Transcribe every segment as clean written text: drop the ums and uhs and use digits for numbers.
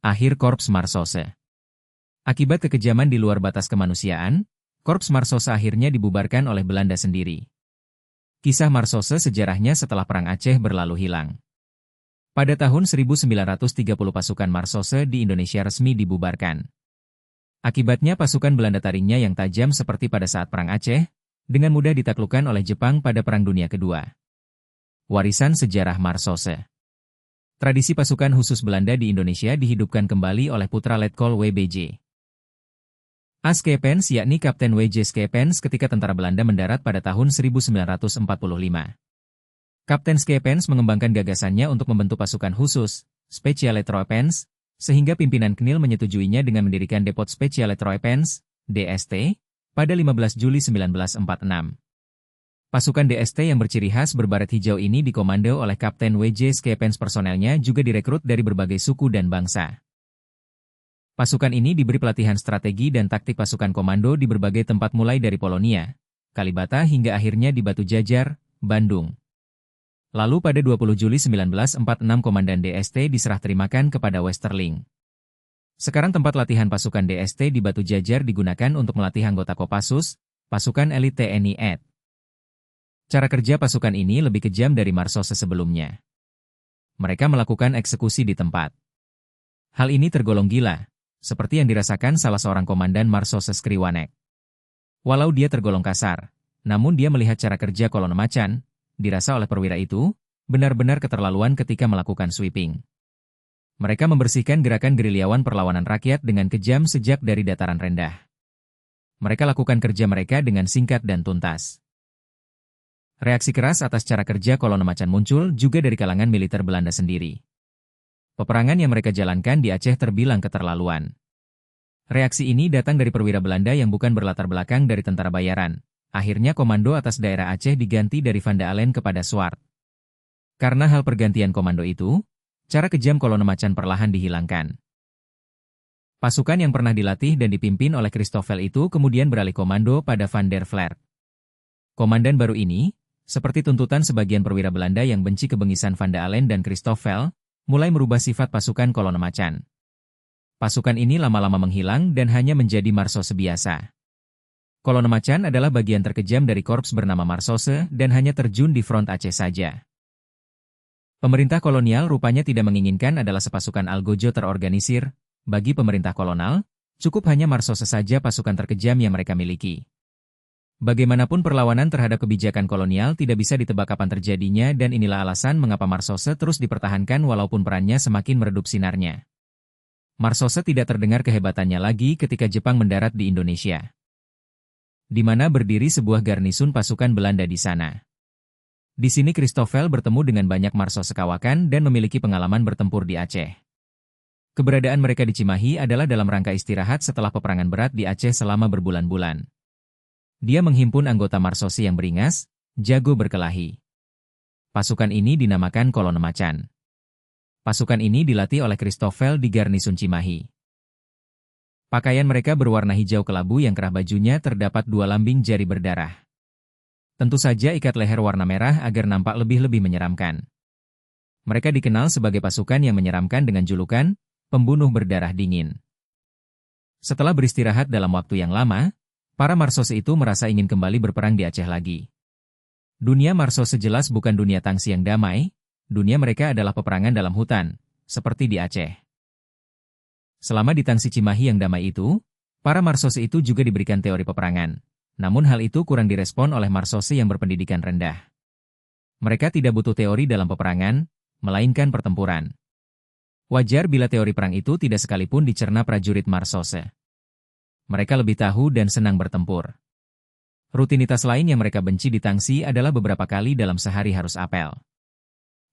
Akhir Korps Marsose. Akibat kekejaman di luar batas kemanusiaan, Korps Marsose akhirnya dibubarkan oleh Belanda sendiri. Kisah Marsose sejarahnya setelah Perang Aceh berlalu hilang. Pada tahun 1930 pasukan Marsose di Indonesia resmi dibubarkan. Akibatnya pasukan Belanda taringnya yang tajam seperti pada saat Perang Aceh, dengan mudah ditaklukkan oleh Jepang pada Perang Dunia Kedua. Warisan sejarah Marsose. Tradisi pasukan khusus Belanda di Indonesia dihidupkan kembali oleh putra Letkol WBJ. A. Schepens yakni Kapten W.J. Schepens ketika tentara Belanda mendarat pada tahun 1945. Kapten Schepens mengembangkan gagasannya untuk membentuk pasukan khusus, Speciale Troepen, sehingga pimpinan KNIL menyetujuinya dengan mendirikan Depot Speciale Troepen, DST, pada 15 Juli 1946. Pasukan DST yang berciri khas berbaret hijau ini dikomando oleh Kapten W.J. Schepens. Personelnya juga direkrut dari berbagai suku dan bangsa. Pasukan ini diberi pelatihan strategi dan taktik pasukan komando di berbagai tempat mulai dari Polonia, Kalibata hingga akhirnya di Batu Jajar, Bandung. Lalu pada 20 Juli 1946 Komandan DST diserah terimakan kepada Westerling. Sekarang tempat latihan pasukan DST di Batu Jajar digunakan untuk melatih anggota Kopassus, pasukan elit TNI AD. Cara kerja pasukan ini lebih kejam dari Marsose sebelumnya. Mereka melakukan eksekusi di tempat. Hal ini tergolong gila, seperti yang dirasakan salah seorang komandan Marsose Skriwanek. Walau dia tergolong kasar, namun dia melihat cara kerja kolonel macan, dirasa oleh perwira itu, benar-benar keterlaluan ketika melakukan sweeping. Mereka membersihkan gerakan gerilyawan perlawanan rakyat dengan kejam sejak dari dataran rendah. Mereka lakukan kerja mereka dengan singkat dan tuntas. Reaksi keras atas cara kerja kolonel macan muncul juga dari kalangan militer Belanda sendiri. Peperangan yang mereka jalankan di Aceh terbilang keterlaluan. Reaksi ini datang dari perwira Belanda yang bukan berlatar belakang dari tentara bayaran. Akhirnya komando atas daerah Aceh diganti dari Van Dalen kepada Swart. Karena hal pergantian komando itu, cara kejam kolonel macan perlahan dihilangkan. Pasukan yang pernah dilatih dan dipimpin oleh Christoffel itu kemudian beralih komando pada Van der Vlerk. Komandan baru ini, seperti tuntutan sebagian perwira Belanda yang benci kebengisan Van Dalen dan Christoffel, mulai merubah sifat pasukan kolonel macan. Pasukan ini lama-lama menghilang dan hanya menjadi Marsose biasa. Kolonel macan adalah bagian terkejam dari korps bernama Marsose dan hanya terjun di front Aceh saja. Pemerintah kolonial rupanya tidak menginginkan adalah sepasukan algojo terorganisir. Bagi pemerintah kolonial, cukup hanya Marsose saja pasukan terkejam yang mereka miliki. Bagaimanapun perlawanan terhadap kebijakan kolonial tidak bisa ditebak kapan terjadinya dan inilah alasan mengapa Marsose terus dipertahankan walaupun perannya semakin meredup sinarnya. Marsose tidak terdengar kehebatannya lagi ketika Jepang mendarat di Indonesia, di mana berdiri sebuah garnisun pasukan Belanda di sana. Di sini Christoffel bertemu dengan banyak Marsose kawakan dan memiliki pengalaman bertempur di Aceh. Keberadaan mereka di Cimahi adalah dalam rangka istirahat setelah peperangan berat di Aceh selama berbulan-bulan. Dia menghimpun anggota Marsose yang beringas, jago berkelahi. Pasukan ini dinamakan kolonel macan. Pasukan ini dilatih oleh Christoffel di garnisun Cimahi. Pakaian mereka berwarna hijau kelabu yang kerah bajunya terdapat 2 lambing jari berdarah. Tentu saja ikat leher warna merah agar nampak lebih menyeramkan. Mereka dikenal sebagai pasukan yang menyeramkan dengan julukan, pembunuh berdarah dingin. Setelah beristirahat dalam waktu yang lama, para Marsose itu merasa ingin kembali berperang di Aceh lagi. Dunia Marsose jelas bukan dunia tangsi yang damai, dunia mereka adalah peperangan dalam hutan, seperti di Aceh. Selama di tangsi Cimahi yang damai itu, para Marsose itu juga diberikan teori peperangan. Namun hal itu kurang direspon oleh Marsose yang berpendidikan rendah. Mereka tidak butuh teori dalam peperangan, melainkan pertempuran. Wajar bila teori perang itu tidak sekalipun dicerna prajurit Marsose. Mereka lebih tahu dan senang bertempur. Rutinitas lain yang mereka benci di tangsi adalah beberapa kali dalam sehari harus apel.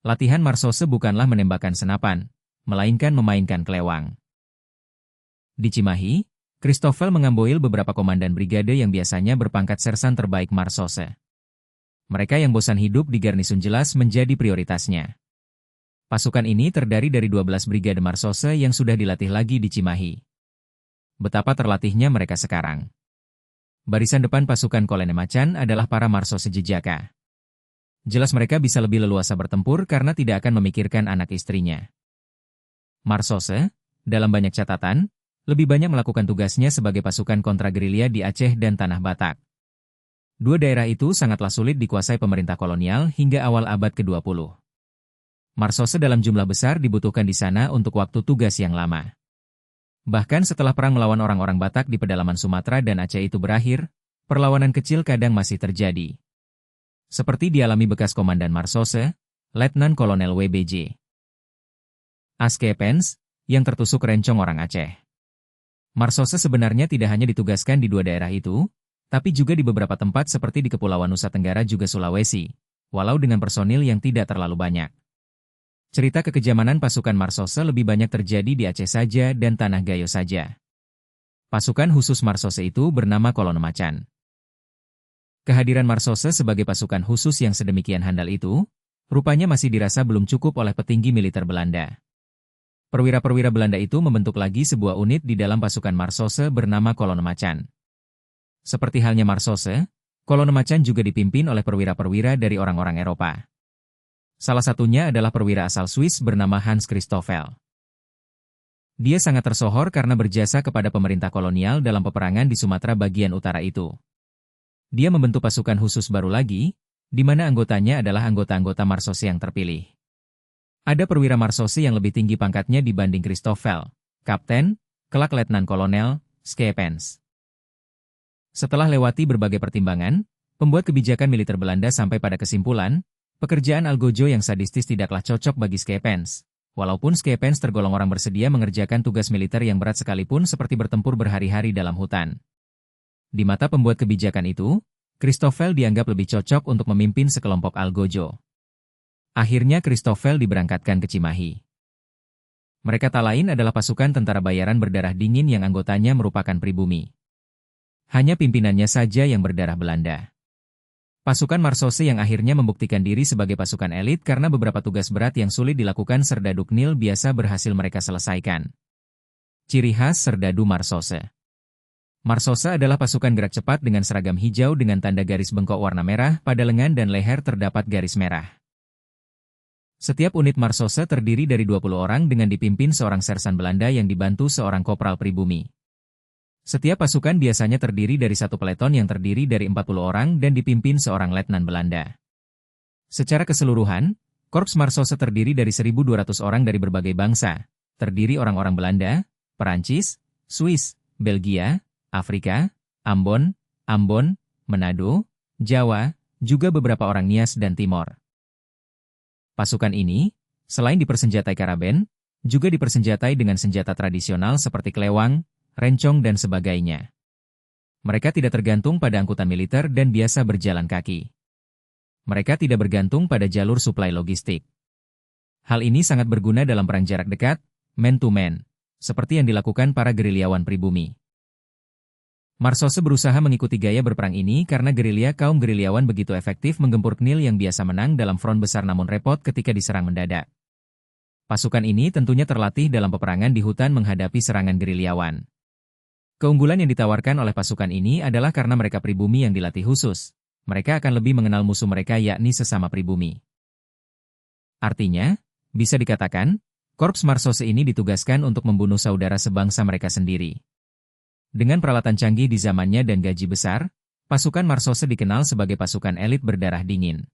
Latihan Marsose bukanlah menembakkan senapan, melainkan memainkan kelewang. Di Cimahi, Christoffel mengambil beberapa komandan brigade yang biasanya berpangkat sersan terbaik Marsose. Mereka yang bosan hidup di garnisun jelas menjadi prioritasnya. Pasukan ini terdiri dari 12 brigade Marsose yang sudah dilatih lagi di Cimahi. Betapa terlatihnya mereka sekarang. Barisan depan pasukan kolonel macan adalah para Marsose jejaka. Jelas mereka bisa lebih leluasa bertempur karena tidak akan memikirkan anak istrinya. Marsose, dalam banyak catatan, lebih banyak melakukan tugasnya sebagai pasukan kontragerilya di Aceh dan Tanah Batak. Dua daerah itu sangatlah sulit dikuasai pemerintah kolonial hingga awal abad ke-20. Marsose dalam jumlah besar dibutuhkan di sana untuk waktu tugas yang lama. Bahkan setelah perang melawan orang-orang Batak di pedalaman Sumatera dan Aceh itu berakhir, perlawanan kecil kadang masih terjadi. Seperti dialami bekas komandan Marsose, Letnan Kolonel WBJ Askepens, yang tertusuk rencong orang Aceh. Marsose sebenarnya tidak hanya ditugaskan di dua daerah itu, tapi juga di beberapa tempat seperti di Kepulauan Nusa Tenggara juga Sulawesi, walau dengan personil yang tidak terlalu banyak. Cerita kekejamanan pasukan Marsose lebih banyak terjadi di Aceh saja dan Tanah Gayo saja. Pasukan khusus Marsose itu bernama Kolon Macan. Kehadiran Marsose sebagai pasukan khusus yang sedemikian handal itu, rupanya masih dirasa belum cukup oleh petinggi militer Belanda. Perwira-perwira Belanda itu membentuk lagi sebuah unit di dalam pasukan Marsose bernama Kolon Macan. Seperti halnya Marsose, Kolon Macan juga dipimpin oleh perwira-perwira dari orang-orang Eropa. Salah satunya adalah perwira asal Swiss bernama Hans Christoffel. Dia sangat tersohor karena berjasa kepada pemerintah kolonial dalam peperangan di Sumatera bagian utara itu. Dia membentuk pasukan khusus baru lagi, di mana anggotanya adalah anggota-anggota Marsose yang terpilih. Ada perwira Marsose yang lebih tinggi pangkatnya dibanding Christoffel, Kapten, kelak Letnan Kolonel, Schepens. Setelah lewati berbagai pertimbangan, pembuat kebijakan militer Belanda sampai pada kesimpulan, pekerjaan Algojo yang sadistis tidaklah cocok bagi Schepens. Walaupun Schepens tergolong orang bersedia mengerjakan tugas militer yang berat sekalipun seperti bertempur berhari-hari dalam hutan. Di mata pembuat kebijakan itu, Christoffel dianggap lebih cocok untuk memimpin sekelompok Algojo. Akhirnya Christoffel diberangkatkan ke Cimahi. Mereka tak lain adalah pasukan tentara bayaran berdarah dingin yang anggotanya merupakan pribumi. Hanya pimpinannya saja yang berdarah Belanda. Pasukan Marsose yang akhirnya membuktikan diri sebagai pasukan elit karena beberapa tugas berat yang sulit dilakukan Serdadu Knil biasa berhasil mereka selesaikan. Ciri khas Serdadu Marsose. Marsose adalah pasukan gerak cepat dengan seragam hijau dengan tanda garis bengkok warna merah, pada lengan dan leher terdapat garis merah. Setiap unit Marsose terdiri dari 20 orang dengan dipimpin seorang sersan Belanda yang dibantu seorang kopral pribumi. Setiap pasukan biasanya terdiri dari satu peleton yang terdiri dari 40 orang dan dipimpin seorang letnan Belanda. Secara keseluruhan, Korps Marsose terdiri dari 1.200 orang dari berbagai bangsa, terdiri orang-orang Belanda, Perancis, Swiss, Belgia, Afrika, Ambon, Manado, Jawa, juga beberapa orang Nias dan Timor. Pasukan ini, selain dipersenjatai karaben, juga dipersenjatai dengan senjata tradisional seperti kelewang, rencong dan sebagainya. Mereka tidak tergantung pada angkutan militer dan biasa berjalan kaki. Mereka tidak bergantung pada jalur suplai logistik. Hal ini sangat berguna dalam perang jarak dekat, man-to-man, seperti yang dilakukan para gerilyawan pribumi. Marsose berusaha mengikuti gaya berperang ini karena gerilya kaum gerilyawan begitu efektif menggempur Knil yang biasa menang dalam front besar namun repot ketika diserang mendadak. Pasukan ini tentunya terlatih dalam peperangan di hutan menghadapi serangan gerilyawan. Keunggulan yang ditawarkan oleh pasukan ini adalah karena mereka pribumi yang dilatih khusus. Mereka akan lebih mengenal musuh mereka yakni sesama pribumi. Artinya, bisa dikatakan, Korps Marsose ini ditugaskan untuk membunuh saudara sebangsa mereka sendiri. Dengan peralatan canggih di zamannya dan gaji besar, pasukan Marsose dikenal sebagai pasukan elit berdarah dingin.